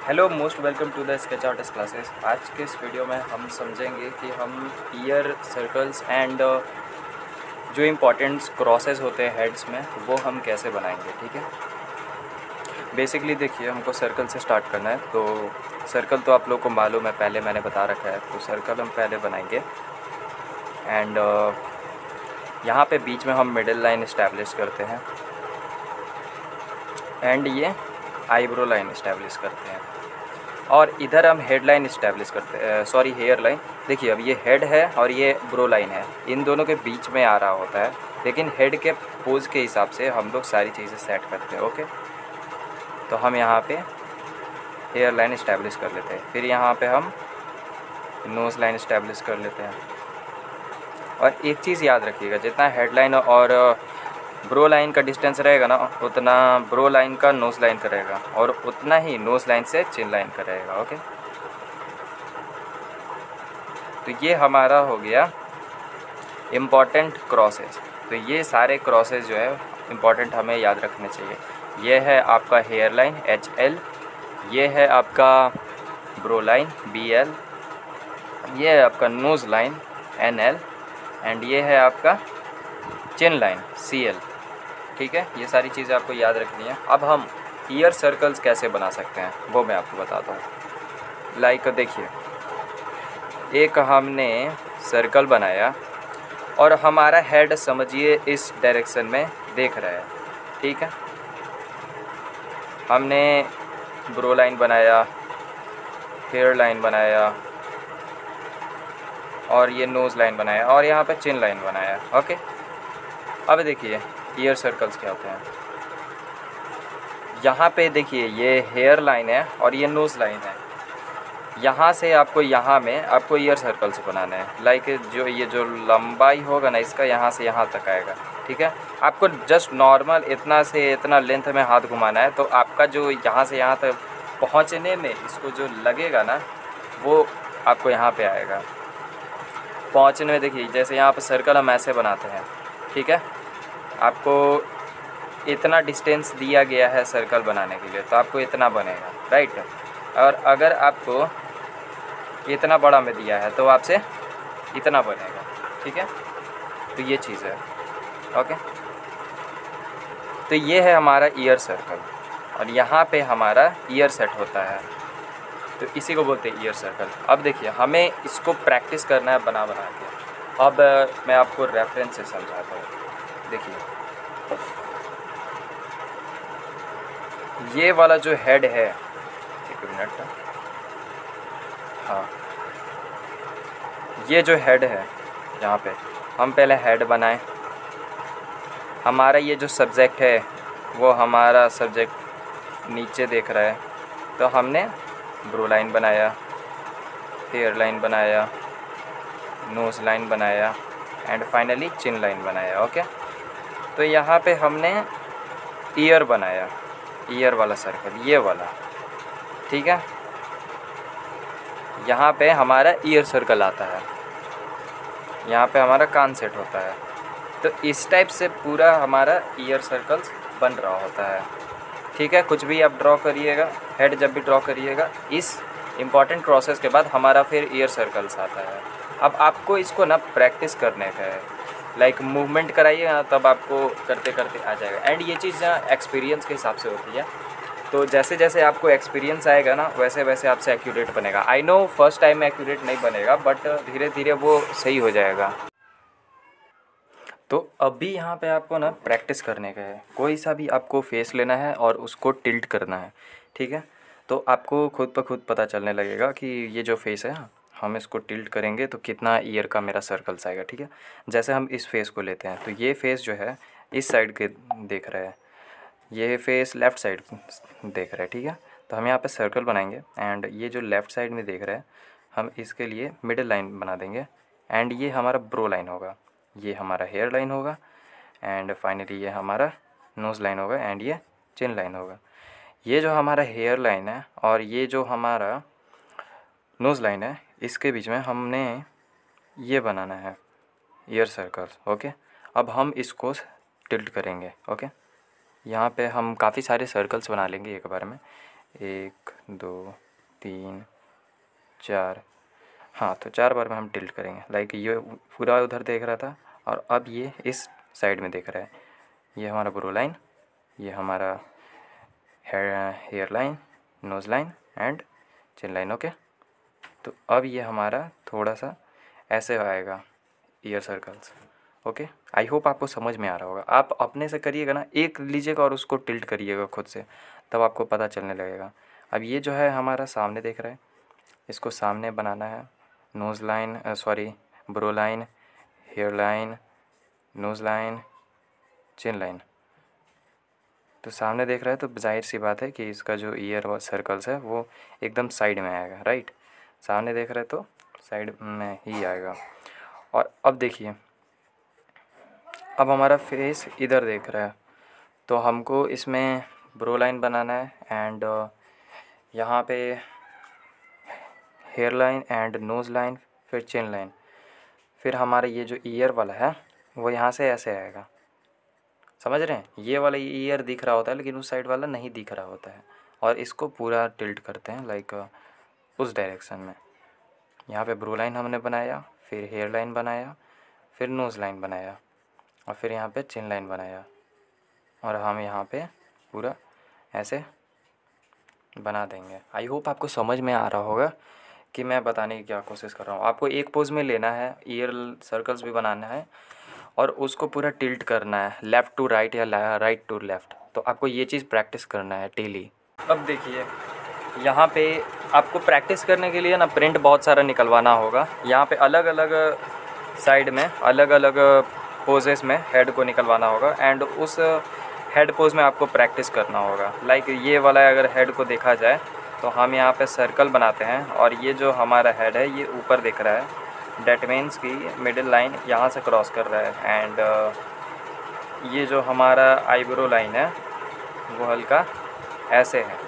Hello, most welcome to the sketch artist classes. आज के इस वीडियो में हम समझेंगे कि हम ईयर सर्कल्स एंड जो इम्पोर्टेंट क्रॉसेस होते हैं हेड्स में वो हम कैसे बनाएंगे। ठीक है, बेसिकली देखिए हमको सर्कल से स्टार्ट करना है। तो सर्कल तो आप लोग को मालूम है, पहले मैंने बता रखा है। तो सर्कल हम पहले बनाएंगे एंड यहाँ पे बीच में हम मिडिल लाइन इस्टेब्लिश करते हैं एंड ये आईब्रो लाइन इस्टेब्लिश करते हैं और इधर हम हेड लाइन इस्टेब्लिश करते हैं, सॉरी हेयर लाइन। देखिए अब ये हेड है और ये ब्रो लाइन है, इन दोनों के बीच में आ रहा होता है, लेकिन हेड के पोज के हिसाब से हम लोग सारी चीज़ें सेट करते हैं। ओके, तो हम यहाँ पे हेयर लाइन इस्टेब्लिश कर लेते हैं, फिर यहाँ पे हम नोज़ लाइन इस्टेब्लिश कर लेते हैं। और एक चीज़ याद रखिएगा, जितना हेड लाइन और ब्रो लाइन का डिस्टेंस रहेगा ना, उतना ब्रो लाइन का नोज़ लाइन का रहेगा और उतना ही नोज़ लाइन से चिन लाइन का रहेगा। ओके, तो ये हमारा हो गया इम्पॉर्टेंट क्रॉसेस। तो ये सारे क्रॉसेस जो है इम्पॉर्टेंट हमें याद रखने चाहिए। ये है आपका हेयर लाइन HL, ये है आपका ब्रो लाइन BL, ये है आपका नोज़ लाइन NL एंड ये है आपका चिन लाइन CL। ठीक है, ये सारी चीज़ें आपको याद रखनी है। अब हम ईयर सर्कल्स कैसे बना सकते हैं वो मैं आपको बताता हूँ। लाइक देखिए, एक हमने सर्कल बनाया और हमारा हेड समझिए इस डायरेक्शन में देख रहा है। ठीक है, हमने ब्रो लाइन बनाया, हेयर लाइन बनाया और ये नोज़ लाइन बनाया और यहाँ पे चिन लाइन बनाया। ओके, अब देखिए ईयर सर्कल्स क्या होते हैं। यहाँ पे देखिए ये हेयर लाइन है और ये नोज़ लाइन है। यहाँ से आपको यहाँ में आपको ईयर सर्कल्स बनाने हैं। लाइक जो ये जो लंबाई होगा ना इसका, यहाँ से यहाँ तक आएगा। ठीक है, आपको जस्ट नॉर्मल इतना से इतना लेंथ में हाथ घुमाना है, तो आपका जो यहाँ से यहाँ तक पहुँचने में इसको जो लगेगा ना वो आपको यहाँ पे आएगा पहुँचने में। देखिए जैसे यहाँ पर सर्कल हम ऐसे बनाते हैं, ठीक है, आपको इतना डिस्टेंस दिया गया है सर्कल बनाने के लिए, तो आपको इतना बनेगा, राइट। और अगर आपको इतना बड़ा में दिया है तो आपसे इतना बनेगा। ठीक है, तो ये चीज़ है। ओके, तो ये है हमारा ईयर सर्कल और यहाँ पे हमारा ईयर सेट होता है, तो इसी को बोलते हैं ईयर सर्कल। अब देखिए हमें इसको प्रैक्टिस करना है बना बना के। अब मैं आपको रेफरेंस से समझाता हूँ। देखिए ये वाला जो हेड है, एक मिनट, हाँ, ये जो हेड है यहाँ पे हम पहले हेड बनाएं। हमारा ये जो सब्जेक्ट है वो हमारा सब्जेक्ट नीचे देख रहा है, तो हमने ब्रो लाइन बनाया, हेयर लाइन बनाया, नोज़ लाइन बनाया एंड फाइनली चिन लाइन बनाया। ओके, तो यहाँ पे हमने ईयर बनाया, ईयर वाला सर्कल, ये वाला। ठीक है, यहाँ पे हमारा ईयर सर्कल आता है, यहाँ पे हमारा कान सेट होता है। तो इस टाइप से पूरा हमारा ईयर सर्कल्स बन रहा होता है। ठीक है, कुछ भी आप ड्रॉ करिएगा, हेड जब भी ड्रॉ करिएगा, इस इम्पॉर्टेंट प्रोसेस के बाद हमारा फिर ईयर सर्कल्स आता है। अब आपको इसको ना प्रैक्टिस करने का है, लाइक मूवमेंट कराइएगा ना, तब आपको करते करते आ जाएगा। एंड ये चीज़ एक्सपीरियंस के हिसाब से होती है, तो जैसे जैसे आपको एक्सपीरियंस आएगा ना वैसे वैसे आपसे एक्यूरेट बनेगा। आई नो फर्स्ट टाइम में एक्यूरेट नहीं बनेगा, बट धीरे धीरे वो सही हो जाएगा। तो अभी यहाँ पे आपको ना प्रैक्टिस करने का है। कोई सा भी आपको फेस लेना है और उसको टिल्ट करना है। ठीक है, तो आपको खुद ब खुद पता चलने लगेगा कि ये जो फेस है हम इसको टिल्ट करेंगे तो कितना ईयर का मेरा सर्कल्स आएगा। ठीक है, जैसे हम इस फेस को लेते हैं, तो ये फेस जो है इस साइड के देख रहा है, ये फेस लेफ़्ट साइड देख रहा है। ठीक है, तो हम यहाँ पे सर्कल बनाएंगे एंड ये जो लेफ़्ट साइड में देख रहा है हम इसके लिए मिडिल लाइन बना देंगे एंड ये हमारा ब्रो लाइन होगा, ये हमारा हेयर लाइन होगा एंड फाइनली ये हमारा नोज़ लाइन होगा एंड ये चिन लाइन होगा। ये जो हमारा हेयर लाइन है और ये जो हमारा नोज़ लाइन है, इसके बीच में हमने ये बनाना है ईयर सर्कल्स। ओके, अब हम इसको टिल्ट करेंगे। ओके, यहाँ पे हम काफ़ी सारे सर्कल्स बना लेंगे एक बार में 1 2 3 4, हाँ तो 4 बार में हम टिल्ट करेंगे। लाइक ये पूरा उधर देख रहा था और अब ये इस साइड में देख रहा है। ये हमारा ब्रो लाइन, ये हमारा hair line, nose line and chin line. Okay, तो अब ये हमारा थोड़ा सा ऐसे आएगा ear circles. Okay, I hope आपको समझ में आ रहा होगा। आप अपने से करिएगा ना, एक लीजिएगा और उसको टिल्ट करिएगा खुद से, तब आपको पता चलने लगेगा। अब ये जो है हमारा सामने देख रहा है, इसको सामने बनाना है। Nose line, sorry, brow line, hair line, nose line, chin line. तो सामने देख रहा है तो जाहिर सी बात है कि इसका जो ईयर सर्कल्स है वो एकदम साइड में आएगा, राइट। सामने देख रहे हैं तो साइड में ही आएगा। और अब देखिए, अब हमारा फेस इधर देख रहा है तो हमको इसमें ब्रो लाइन बनाना है एंड यहाँ पे hair line and nose line, फिर चिन लाइन, फिर हमारा ये जो ईयर वाला है वो यहाँ से ऐसे आएगा। समझ रहे हैं, ये वाला ईयर दिख रहा होता है लेकिन उस साइड वाला नहीं दिख रहा होता है, और इसको पूरा टिल्ट करते हैं लाइक उस डायरेक्शन में। यहाँ पे ब्रो लाइन हमने बनाया, फिर हेयर लाइन बनाया, फिर नोज़ लाइन बनाया और फिर यहाँ पे चिन लाइन बनाया, और हम यहाँ पे पूरा ऐसे बना देंगे। आई होप आपको समझ में आ रहा होगा कि मैं बताने की क्या कोशिश कर रहा हूँ। आपको एक पोज में लेना है, ईयर सर्कल्स भी बनाना है और उसको पूरा टिल्ट करना है लेफ़्ट टू राइट या राइट टू लेफ़्ट। तो आपको ये चीज़ प्रैक्टिस करना है डेली। अब देखिए, यहाँ पे आपको प्रैक्टिस करने के लिए ना प्रिंट बहुत सारा निकलवाना होगा। यहाँ पे अलग अलग साइड में अलग अलग पोजेस में हेड को निकलवाना होगा एंड उस हेड पोज में आपको प्रैक्टिस करना होगा। लाइक ये वाला अगर हेड को देखा जाए तो हम यहाँ पे सर्कल बनाते हैं और ये जो हमारा हेड है ये ऊपर दिख रहा है, डेट मीन्स की मिडिल लाइन यहाँ से क्रॉस कर रहा है एंड ये जो हमारा आईब्रो लाइन है वो हल्का ऐसे है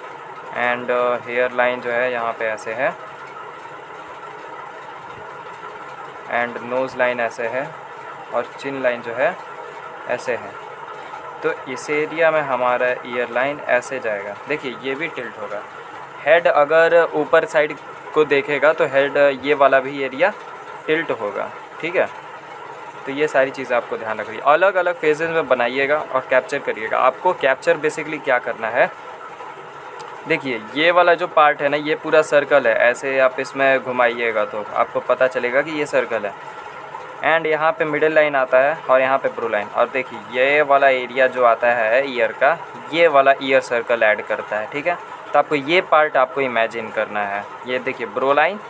एंड हेयर लाइन जो है यहाँ पे ऐसे है एंड नोज़ लाइन ऐसे है और चिन लाइन जो है ऐसे है। तो इस एरिया में हमारा ईयर लाइन ऐसे जाएगा। देखिए ये भी टिल्ट होगा। हेड अगर ऊपर साइड को देखेगा तो हेड ये वाला भी एरिया टिल्ट होगा, ठीक है। तो ये सारी चीज़ें आपको ध्यान रखिए, अलग अलग फेजेस में बनाइएगा और कैप्चर करिएगा। आपको कैप्चर बेसिकली क्या करना है, देखिए ये वाला जो पार्ट है ना ये पूरा सर्कल है, ऐसे आप इसमें घुमाइएगा तो आपको पता चलेगा कि ये सर्कल है एंड यहाँ पे मिडिल लाइन आता है और यहाँ पे ब्रो लाइन। और देखिए ये वाला एरिया जो आता है ईयर का, ये वाला ईयर सर्कल ऐड करता है, ठीक है। तो आपको ये पार्ट आपको इमेजिन करना है। ये देखिए brow line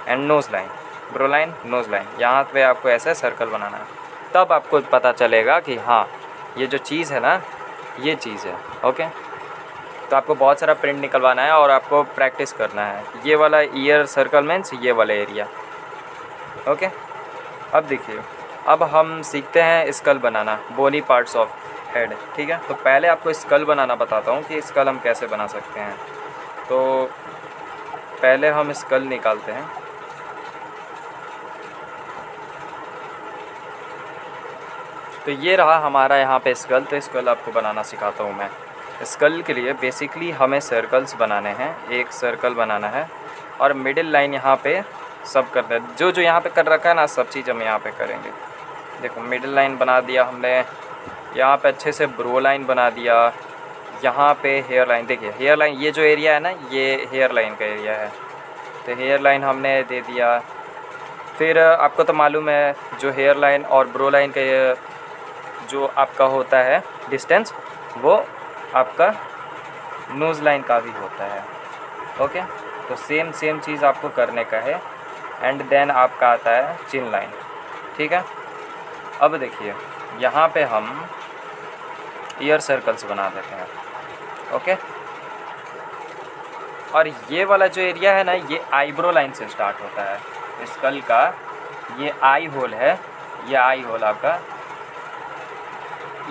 and nose line, brow line nose line, यहाँ पे आपको ऐसा सर्कल बनाना है। तब आपको पता चलेगा कि हाँ ये जो चीज़ है ना ये चीज़ है। ओके, तो आपको बहुत सारा प्रिंट निकलवाना है और आपको प्रैक्टिस करना है। ये वाला ईयर सर्कल मीन्स ये वाला एरिया। ओके, अब देखिए, अब हम सीखते हैं स्कल बनाना, बोनी पार्ट्स ऑफ हेड, ठीक है। तो पहले आपको स्कल बनाना बताता हूँ कि स्कल हम कैसे बना सकते हैं। तो पहले हम स्कल निकालते हैं। तो ये रहा हमारा यहाँ पे स्कल। तो स्कल आपको बनाना सिखाता हूँ मैं। स्कल के लिए बेसिकली हमें सर्कल्स बनाने हैं, एक सर्कल बनाना है और मिडिल लाइन यहाँ पे सब करना है। जो जो यहाँ पे कर रखा है ना सब चीज़ हम यहाँ पे करेंगे। देखो मिडिल लाइन बना दिया हमने, यहाँ पे अच्छे से ब्रो लाइन बना दिया, यहाँ पे हेयर लाइन। देखिए हेयर लाइन ये जो एरिया है ना ये हेयर लाइन का एरिया है, तो हेयर लाइन हमने दे दिया। फिर आपको तो मालूम है जो हेयर लाइन और ब्रो लाइन का जो आपका होता है डिस्टेंस वो आपका नोज़ लाइन का भी होता है। ओके, तो सेम चीज़ आपको करने का है एंड देन आपका आता है चिन लाइन, ठीक है। अब देखिए यहाँ पे हम ईयर सर्कल्स बना देते हैं। ओके, और ये वाला जो एरिया है ना ये आईब्रो लाइन से स्टार्ट होता है स्कल का। ये आई होल है, ये आई होल आपका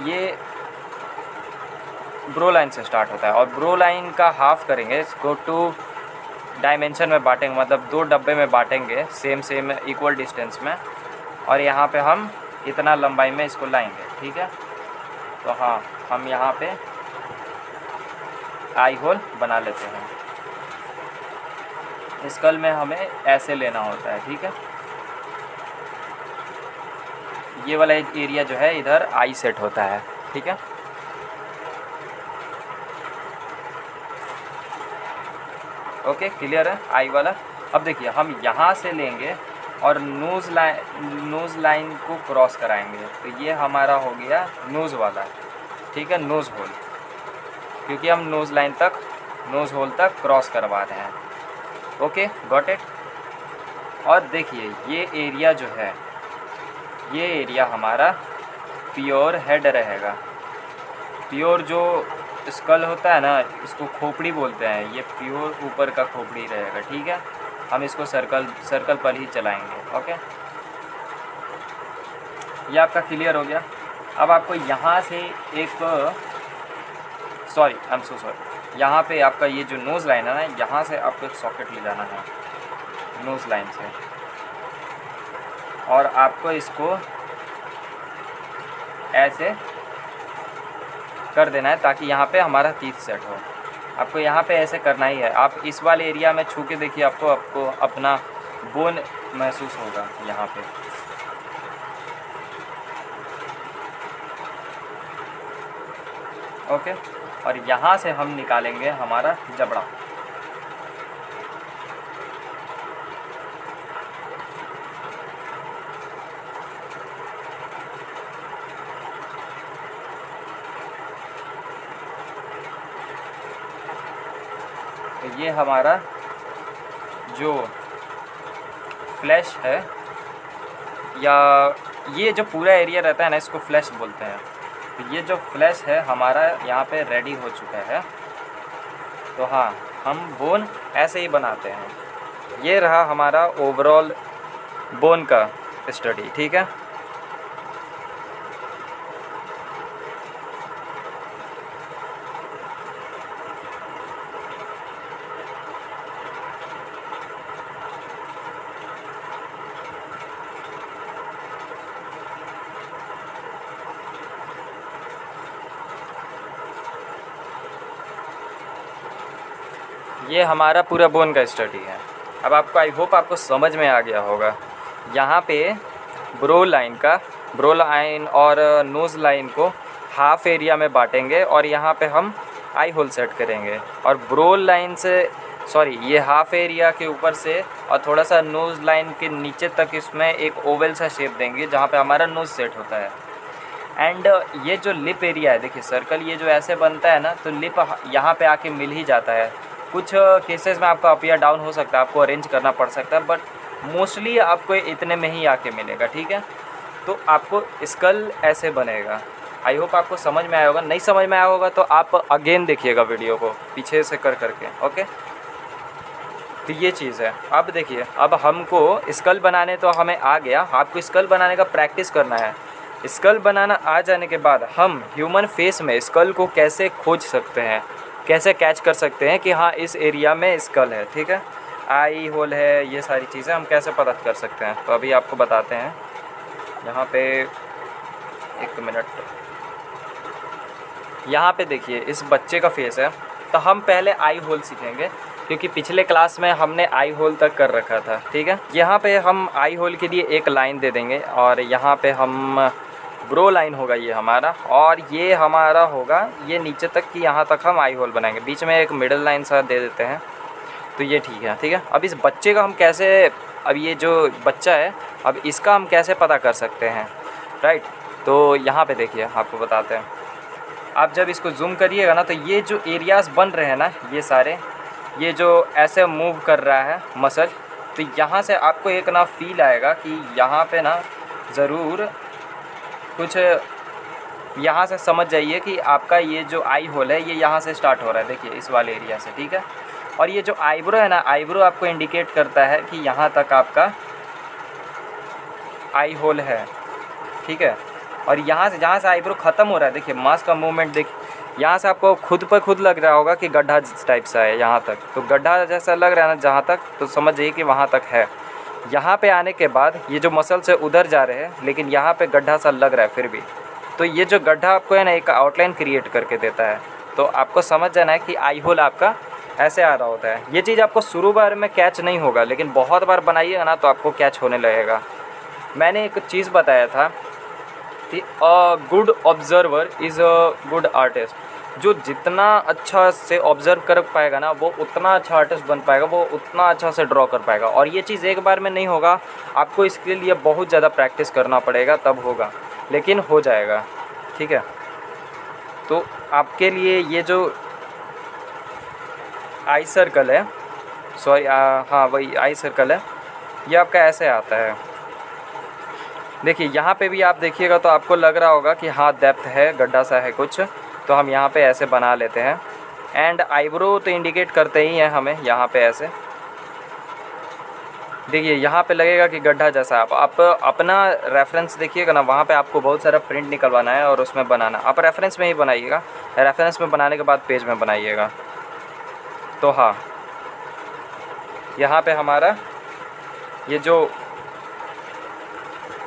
ये ब्रो लाइन से स्टार्ट होता है और ब्रो लाइन का हाफ करेंगे, इसको 2 डायमेंशन में बांटेंगे, मतलब 2 डब्बे में बांटेंगे सेम इक्वल डिस्टेंस में, और यहाँ पे हम इतना लंबाई में इसको लाएंगे, ठीक है। तो हाँ हम यहाँ पे आई होल बना लेते हैं। स्कल में हमें ऐसे लेना होता है, ठीक है। ये वाला एरिया जो है इधर आई सेट होता है, ठीक है। ओके, क्लियर है आई वाला। अब देखिए हम यहाँ से लेंगे और नोज़ लाइन को क्रॉस कराएंगे, तो ये हमारा हो गया नोज़ वाला, ठीक है, नोज़ होल, क्योंकि हम नोज़ होल तक क्रॉस करवा रहे हैं। Okay, got it. और देखिए ये एरिया जो है, ये एरिया हमारा प्योर हेड रहेगा। प्योर जो स्कल होता है ना, इसको खोपड़ी बोलते हैं, ये प्योर ऊपर का खोपड़ी रहेगा, ठीक है। हम इसको सर्कल पर ही चलाएंगे। ओके, ये आपका क्लियर हो गया। अब आपको यहाँ से एक सॉरी, यहाँ पे आपका ये जो नोज़ लाइन है ना, यहाँ से आपको एक सॉकेट ले जाना है नोज़ लाइन से, और आपको इसको ऐसे कर देना है ताकि यहाँ पे हमारा टीथ सेट हो। आपको यहाँ पे ऐसे करना ही है। आप इस वाले एरिया में छू के देखिए, आपको अपना बोन महसूस होगा यहाँ पे। ओके, और यहाँ से हम निकालेंगे हमारा जबड़ा। तो ये हमारा जो फ्लैश है, या ये जो पूरा एरिया रहता है ना, इसको फ्लैश बोलते हैं। तो ये जो फ्लैश है हमारा यहाँ पे रेडी हो चुका है। तो हाँ, हम बोन ऐसे ही बनाते हैं। ये रहा हमारा ओवरऑल बोन का स्टडी, ठीक है। ये हमारा पूरा बोन का स्टडी है। अब आपको, आई होप आपको समझ में आ गया होगा। यहाँ पे ब्रो लाइन और नोज़ लाइन को हाफ एरिया में बांटेंगे, और यहाँ पे हम आई होल सेट करेंगे। और ब्रो लाइन से ये हाफ एरिया के ऊपर से और थोड़ा सा नोज़ लाइन के नीचे तक इसमें एक ओवल सा शेप देंगे जहाँ पे हमारा नोज़ सेट होता है। एंड ये जो लिप एरिया है, देखिए सर्कल ये जो ऐसे बनता है ना, तो लिप यहाँ पे आके मिल ही जाता है। कुछ केसेस में आपका अप या डाउन हो सकता है, आपको अरेंज करना पड़ सकता है, बट मोस्टली आपको इतने में ही आके मिलेगा, ठीक है। तो आपको स्कल ऐसे बनेगा। आई होप आपको समझ में आया होगा। नहीं समझ में आया होगा तो आप अगेन देखिएगा वीडियो को पीछे से करके। ओके, तो ये चीज़ है। अब देखिए, अब हमको स्कल बनाने तो हमें आ गया, आपको स्कल बनाने का प्रैक्टिस करना है। स्कल बनाना आ जाने के बाद हम ह्यूमन फेस में स्कल को कैसे खोज सकते हैं, कैसे कैच कर सकते हैं कि हाँ इस एरिया में स्कल है, ठीक है, आई होल है, ये सारी चीज़ें हम कैसे पता कर सकते हैं। तो अभी आपको बताते हैं। यहाँ पे एक मिनट, यहाँ पे देखिए इस बच्चे का फेस है, तो हम पहले आई होल सीखेंगे क्योंकि पिछले क्लास में हमने आई होल तक कर रखा था, ठीक है। यहाँ पे हम आई होल के लिए एक लाइन दे देंगे, और यहाँ पे हम ब्रो लाइन होगा ये हमारा, और ये हमारा होगा ये नीचे तक कि यहाँ तक हम आई होल बनाएंगे। बीच में एक मिडल लाइन सा दे देते हैं, तो ये ठीक है, ठीक है। अब इस बच्चे का हम कैसे, अब ये जो बच्चा है, अब इसका हम कैसे पता कर सकते हैं, राइट। तो यहाँ पे देखिए आपको बताते हैं। आप जब इसको जूम करिएगा ना, तो ये जो एरियाज़ बन रहे हैं ना, ये सारे, ये जो ऐसे मूव कर रहा है मसल, तो यहाँ से आपको एक ना फील आएगा कि यहाँ पे ना ज़रूर कुछ, यहाँ से समझ जाइए कि आपका ये जो आई होल है ये यहाँ से स्टार्ट हो रहा है, देखिए इस वाले एरिया से, ठीक है। और ये जो आईब्रो है ना, आईब्रो आपको इंडिकेट करता है कि यहाँ तक आपका आई होल है, ठीक है। और यहाँ से जहाँ से आईब्रो ख़त्म हो रहा है, देखिए मास्क का मूवमेंट देखिए, यहाँ से आपको खुद पर खुद लग रहा होगा कि गड्ढा टाइप सा है यहाँ तक, तो गड्ढा जैसा लग रहा है ना जहाँ तक, तो समझ जाइए कि वहाँ तक है। यहाँ पे आने के बाद ये जो मसल से उधर जा रहे हैं, लेकिन यहाँ पे गड्ढा सा लग रहा है फिर भी, तो ये जो गड्ढा आपको है ना एक आउटलाइन क्रिएट करके देता है। तो आपको समझ जाना है कि आई होल आपका ऐसे आ रहा होता है। ये चीज़ आपको शुरू बार में कैच नहीं होगा, लेकिन बहुत बार बनाइएगा ना तो आपको कैच होने लगेगा। मैंने एक चीज़ बताया था कि a good observer is a good artist. जो जितना अच्छा से ऑब्ज़र्व कर पाएगा ना वो उतना अच्छा आर्टिस्ट बन पाएगा, वो उतना अच्छा से ड्रॉ कर पाएगा। और ये चीज़ एक बार में नहीं होगा, आपको इसके लिए बहुत ज़्यादा प्रैक्टिस करना पड़ेगा, तब होगा, लेकिन हो जाएगा। ठीक है, तो आपके लिए ये जो आई सर्कल है, सॉरी हाँ वही आई सर्कल है, ये आपका ऐसे आता है। देखिए यहाँ पे भी आप देखिएगा तो आपको लग रहा होगा कि हाँ डेप्थ है, गड्ढा सा है कुछ, तो हम यहाँ पे ऐसे बना लेते हैं। एंड आईब्रो तो इंडिकेट करते ही हैं हमें यहाँ पे ऐसे। देखिए यहाँ पे लगेगा कि गड्ढा जैसा। आप अपना रेफरेंस देखिएगा ना, वहाँ पे आपको बहुत सारा प्रिंट निकलवाना है और उसमें बनाना। आप रेफरेंस में ही बनाइएगा, रेफरेंस में बनाने के बाद पेज में बनाइएगा। तो हाँ, यहाँ पे हमारा ये जो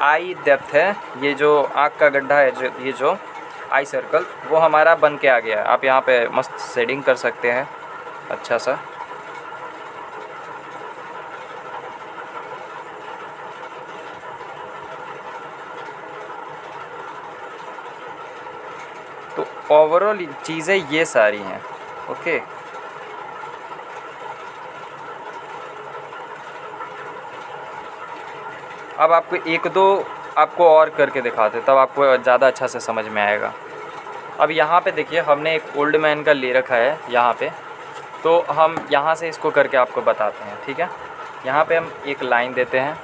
आई डेप्थ है, ये जो आँख का गड्ढा है, जो ये जो आई सर्कल, वो हमारा बन के आ गया है। आप यहाँ पे मस्त शेडिंग कर सकते हैं अच्छा सा। तो ओवरऑल चीज़ें ये सारी हैं। ओके, अब आपको एक दो आपको और करके दिखाते, तब आपको ज़्यादा अच्छा से समझ में आएगा। अब यहाँ पे देखिए हमने एक ओल्ड मैन का ले रखा है यहाँ पे, तो हम यहाँ से इसको करके आपको बताते हैं। ठीक है, यहाँ पे हम एक लाइन देते हैं,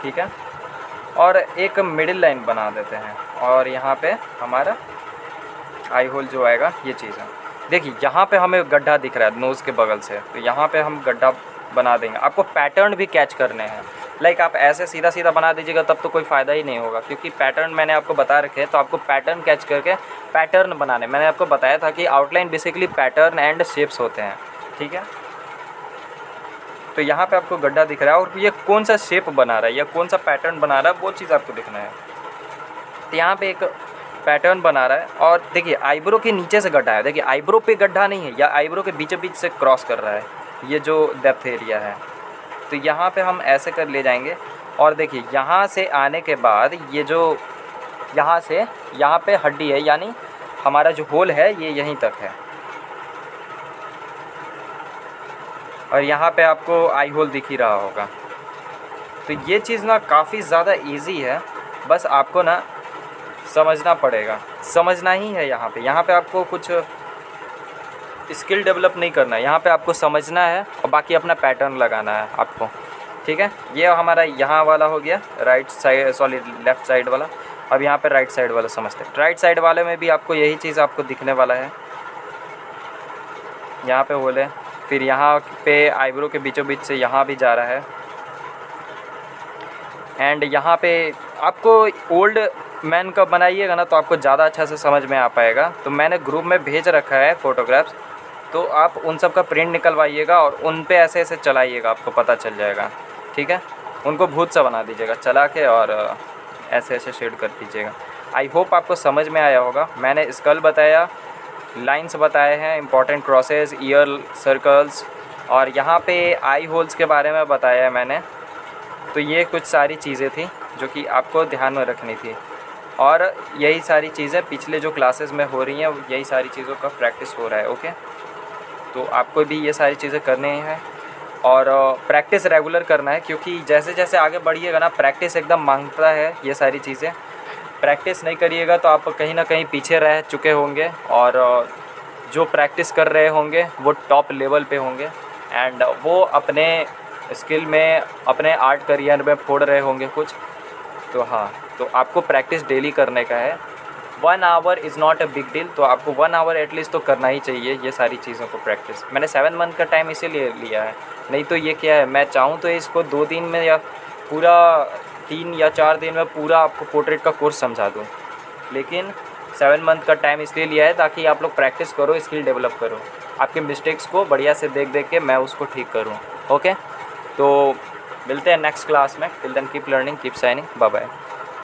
ठीक है, और एक मिडिल लाइन बना देते हैं, और यहाँ पे हमारा आई होल जो आएगा ये चीज़ है। देखिए यहाँ पे हमें गड्ढा दिख रहा है नोज़ के बगल से, तो यहाँ पे हम गड्ढा बना देंगे। आपको पैटर्न भी कैच करने हैं। लाइक आप ऐसे सीधा सीधा बना दीजिएगा तब तो कोई फ़ायदा ही नहीं होगा, क्योंकि पैटर्न मैंने आपको बता रखे हैं। तो आपको पैटर्न कैच करके पैटर्न बनाने, मैंने आपको बताया था कि outline basically pattern and shapes होते हैं। ठीक है, तो यहाँ पे आपको गड्ढा दिख रहा है, और ये कौन सा शेप बना रहा है या कौन सा पैटर्न बना रहा है वो चीज़ आपको दिखना है। तो यहाँ पे एक पैटर्न बना रहा है, और देखिए आईब्रो के नीचे से गड्ढा है। देखिए आईब्रो पे गड्ढा नहीं है, या आईब्रो के बीचों बीच से क्रॉस कर रहा है ये जो डेप्थ एरिया है। तो यहाँ पे हम ऐसे कर ले जाएंगे, और देखिए यहाँ से आने के बाद ये जो यहाँ से यहाँ पे हड्डी है, यानी हमारा जो होल है ये यहीं तक है, और यहाँ पे आपको आई होल दिख ही रहा होगा। तो ये चीज़ ना काफ़ी ज़्यादा इजी है, बस आपको ना समझना पड़ेगा, समझना ही है। यहाँ पे आपको कुछ स्किल डेवलप नहीं करना है, यहाँ पे आपको समझना है और बाकी अपना पैटर्न लगाना है आपको। ठीक है, ये हमारा यहाँ वाला हो गया right side, sorry left side वाला। अब यहाँ पे राइट साइड वाला समझते हैं। राइट साइड वाले में भी आपको यही चीज़ आपको दिखने वाला है। यहाँ पे होल है, फिर यहाँ पे आईब्रो के बीचों बीच से यहाँ भी जा रहा है, एंड यहाँ पे आपको ओल्ड मैन का बनाइएगा ना तो आपको ज़्यादा अच्छा से समझ में आ पाएगा। तो मैंने ग्रुप में भेज रखा है फ़ोटोग्राफ्स, तो आप उन सब का प्रिंट निकलवाइएगा और उन पे ऐसे ऐसे चलाइएगा, आपको पता चल जाएगा। ठीक है, उनको भूत सा बना दीजिएगा चला के, और ऐसे ऐसे शेड कर दीजिएगा। आई होप आपको समझ में आया होगा। मैंने स्कल बताया, लाइंस बताए हैं, इंपॉर्टेंट क्रॉसेस, ईयर सर्कल्स, और यहाँ पे आई होल्स के बारे में बताया है मैंने। तो ये कुछ सारी चीज़ें थी जो कि आपको ध्यान में रखनी थी, और यही सारी चीज़ें पिछले जो क्लासेस में हो रही हैं, यही सारी चीज़ों का प्रैक्टिस हो रहा है। ओके, तो आपको भी ये सारी चीज़ें करनी हैं, और प्रैक्टिस रेगुलर करना है, क्योंकि जैसे जैसे आगे बढ़िएगा ना प्रैक्टिस एकदम मांगता है ये सारी चीज़ें। प्रैक्टिस नहीं करिएगा तो आप कहीं ना कहीं पीछे रह चुके होंगे, और जो प्रैक्टिस कर रहे होंगे वो टॉप लेवल पे होंगे, एंड वो अपने स्किल में, अपने आर्ट करियर में फोड़ रहे होंगे कुछ। तो हाँ, तो आपको प्रैक्टिस डेली करने का है। 1 our is not a big deal, तो आपको 1 आवर एटलीस्ट तो करना ही चाहिए ये सारी चीज़ों को प्रैक्टिस। मैंने 7 मंथ का टाइम इसीलिए लिया है, नहीं तो ये क्या है, मैं चाहूँ तो इसको 2 दिन में या पूरा 3 या 4 दिन में पूरा आपको पोर्ट्रेट का कोर्स समझा दूँ, लेकिन 7 मंथ का टाइम इसलिए लिया है ताकि आप लोग प्रैक्टिस करो, स्किल डेवलप करो, आपके मिस्टेक्स को बढ़िया से देख देख के मैं उसको ठीक करूँ। ओके, तो मिलते हैं नेक्स्ट क्लास में। Till then keep learning, keep shining, bye bye.